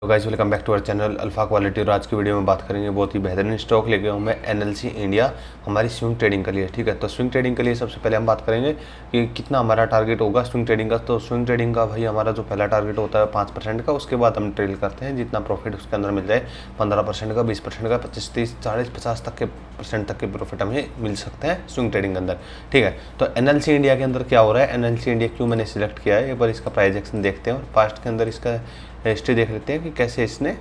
तो guys welcome back to our channel alpha quality. और आज की वीडियो में बात करेंगे बहुत ही बेहतरीन स्टॉक लेके हूँ मैं एनएलसी इंडिया हमारी स्विंग ट्रेडिंग के लिए। ठीक है, तो स्विंग ट्रेडिंग के लिए सबसे पहले हम बात करेंगे कि कितना हमारा टारगेट होगा स्विंग ट्रेडिंग का। तो स्विंग ट्रेडिंग का भाई हमारा जो पहला टारगेट होता है 5% का, उसके बाद हम ट्रेड करते हैं जितना प्रॉफिट उसके अंदर मिल जाए, 15% का, 20% का, 25, 30, 40, 50 तक के % तक के प्रॉफिट हमें मिल सकते हैं स्विंग ट्रेडिंग के अंदर। ठीक है, तो एनएलसी इंडिया के अंदर क्या हो रहा है, एनएलसी इंडिया क्यों मैंने सिलेक्ट किया है, एक बार इसका प्राइस एक्शन देखते हैं और पास्ट के अंदर इसका हिस्ट्री देख लेते हैं कि कैसे इसने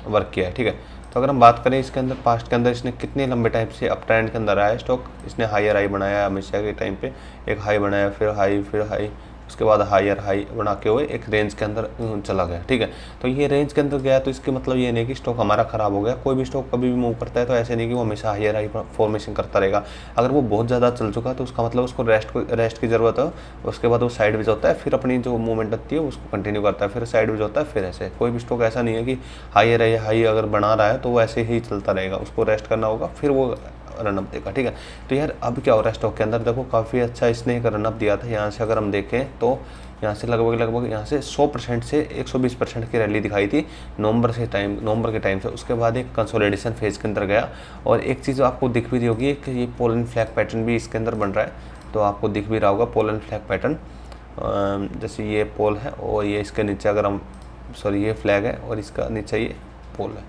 वर्क किया है। ठीक है, तो अगर हम बात करें इसके अंदर पास्ट के अंदर इसने कितने लंबे टाइम से अप ट्रेंड के अंदर आया है स्टॉक। इसने हायर हाई बनाया हमेशा के टाइम पे, एक हाई बनाया, फिर हाई, उसके बाद हायर हाई बना के हुए एक रेंज के अंदर चला गया। ठीक है, तो ये रेंज के अंदर गया तो इसके मतलब ये नहीं कि स्टॉक हमारा खराब हो गया। कोई भी स्टॉक कभी भी मूव करता है तो ऐसे नहीं कि वो हमेशा हायर हाई फॉर्मेशन करता रहेगा। अगर वो बहुत ज़्यादा चल चुका तो उसका मतलब उसको रेस्ट की ज़रूरत है। उसके बाद वो साइड वेज होता है, फिर अपनी जो मूवमेंट होती है उसको कंटिन्यू करता है, फिर साइड वेज होता है, फिर ऐसे। कोई भी स्टॉक ऐसा नहीं है कि हायर हाई अगर बना रहा है तो वो ऐसे ही चलता रहेगा, उसको रेस्ट करना होगा, फिर वो रनअप देगा। ठीक है, तो यार अब क्या हो रहा है स्टॉक के अंदर, देखो काफ़ी अच्छा इसने एक रनअप दिया था। यहाँ से अगर हम देखें तो यहाँ से लगभग यहाँ से 100% से 120% की रैली दिखाई थी नवंबर के टाइम से। उसके बाद एक कंसोलिडेशन फेज के अंदर गया और एक चीज़ आपको दिख भी रही होगी कि ये पोलन फ्लैग पैटर्न भी इसके अंदर बन रहा है, तो आपको दिख भी रहा होगा पोलन फ्लैग पैटर्न। जैसे ये पोल है और ये इसके नीचे अगर हम ये फ्लैग है और इसका नीचे ये पोल है।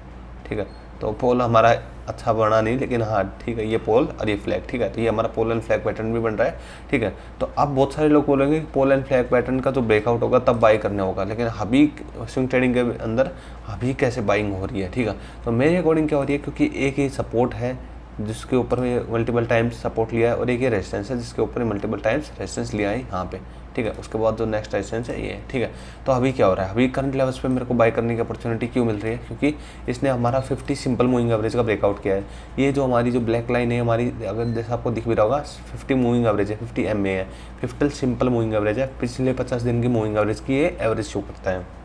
ठीक है, तो पोल हमारा अच्छा बना नहीं, लेकिन हाँ ठीक है, ये पोल और ये फ्लैग। ठीक है, तो ये हमारा पोल एंड फ्लैग पैटर्न भी बन रहा है। ठीक है, तो अब बहुत सारे लोग बोलेंगे कि पोल एंड फ्लैग पैटर्न का जो ब्रेकआउट होगा तब बाई करना होगा, लेकिन अभी स्विंग ट्रेडिंग के अंदर अभी कैसे बाइंग हो रही है। ठीक है, तो मेरे अकॉर्डिंग क्या हो रही है, क्योंकि एक ही सपोर्ट है जिसके ऊपर में मल्टीपल टाइम्स सपोर्ट लिया है और एक ये रेजिस्टेंस है जिसके ऊपर मल्टीपल टाइम्स रेजिस्टेंस लिया है यहाँ पे। ठीक है, उसके बाद जो नेक्स्ट रेजिस्टेंस है ये है। ठीक है, तो अभी क्या हो रहा है, अभी करंट लेवल्स पे मेरे को बाय करने की अपॉर्चुनिटी क्यों मिल रही है, क्योंकि इसने हमारा 50 सिंपल मूविंग एवरेज का ब्रेकआउट किया है। ये जो हमारी जो ब्लैक लाइन है हमारी, अगर जैसे आपको दिख भी रहा होगा, 50 मूविंग एवरेज है, 50 MA है, 50 सिंपल मूविंग एवरेज है, पिछले 50 दिन की मूविंग एवरेज की ये एवरेज शो करता है।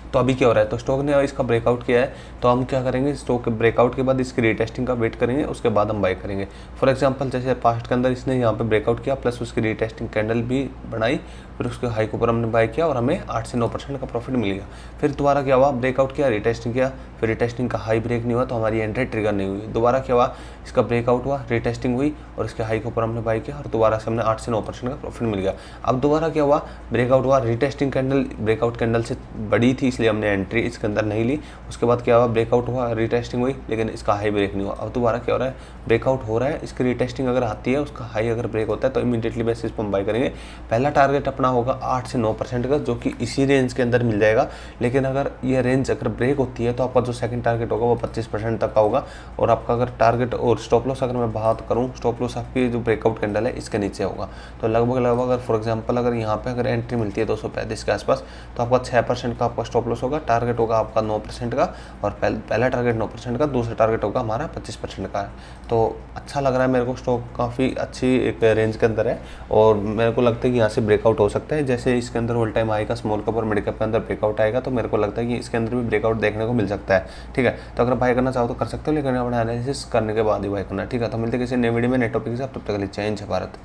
तो अभी क्या हो रहा है, तो स्टॉक ने इसका ब्रेकआउट किया है, तो हम क्या करेंगे, स्टॉक के ब्रेकआउट के बाद इसकी रीटेस्टिंग का वेट करेंगे, उसके बाद हम बाय करेंगे। फॉर एग्जांपल जैसे पास्ट के अंदर इसने यहाँ पे ब्रेकआउट किया प्लस उसकी रीटेस्टिंग कैंडल भी बनाई, फिर उसके हाई के ऊपर हमने बाय किया और हमें 8 से 9% का प्रॉफिट मिल गया। फिर दोबारा क्या हुआ, ब्रेकआउट किया, रीटेस्टिंग किया, फिर रीटेस्टिंग का हाई ब्रेक नहीं हुआ तो हमारी एंट्री ट्रिगर नहीं हुई। दोबारा क्या हुआ, इसका ब्रेकआउट हुआ, रीटेस्टिंग हुई और इसके हाई के ऊपर हमने बाय किया और दोबारा से हमने 8 से 9% का प्रॉफिट मिल गया। अब दोबारा क्या हुआ, ब्रेकआउट हुआ, रीटेस्टिंग कैंडल ब्रेकआउट कैंडल से बड़ी थी इसलिए हमने एंट्री इसके अंदर नहीं ली। उसके बाद क्या हुआ, ब्रेकआउट हुआ, रीटेस्टिंग हुई, लेकिन इसका हाई ब्रेक नहीं हुआ। अब दोबारा क्या हो रहा है, ब्रेकआउट हो रहा है, इसकी रीटेस्टिंग अगर आती है, उसका हाई अगर ब्रेक होता है तो इमीडिएटली बेसिस पर हम बाय करेंगे। पहला टारगेट अपना होगा 8 से 9% का, जो कि इसी रेंज के अंदर मिल जाएगा। लेकिन अगर ये रेंज अगर ब्रेक होती है तो आपका जो सेकंड टारगेट होगा वो 25% तक का होगा। और आपका अगर टारगेट और स्टॉप लॉस अगर मैं बात करूँ, स्टॉप लॉस आपकी जो ब्रेकआउट कैंडल है इसके नीचे होगा। तो लगभग अगर फॉर एग्जाम्पल अगर यहाँ पे अगर एंट्री मिलती है 235 के आसपास, तो आपका 6% का आपका स्टॉप लॉस होगा, टारगेट होगा आपका 9% का, और पहला टारगेट 9% का, दूसरा टारगेट होगा हमारा 25% का। तो अच्छा लग रहा है मेरे को, स्टॉक काफ़ी अच्छी एक रेंज के अंदर है और मेरे को लगता है कि यहाँ से ब्रेकआउट हो सकता है। जैसे इसके अंदर ऑल टाइम आएगा स्मॉल कैप और मिड कैप के अंदर ब्रेकआउट आएगा, तो मेरे को लगता है कि इसके अंदर भी ब्रेकआउट देखने को मिल सकता है। ठीक है, तो अगर बाय करना चाहो तो कर सकते हो, लेकिन अपना एनालिसिस करने के बाद ही बाय करना। ठीक है, तो मिलते किसी नए वीडियो में नए टॉपिक से, तब तक के लिए जय हिंद, जय भारत।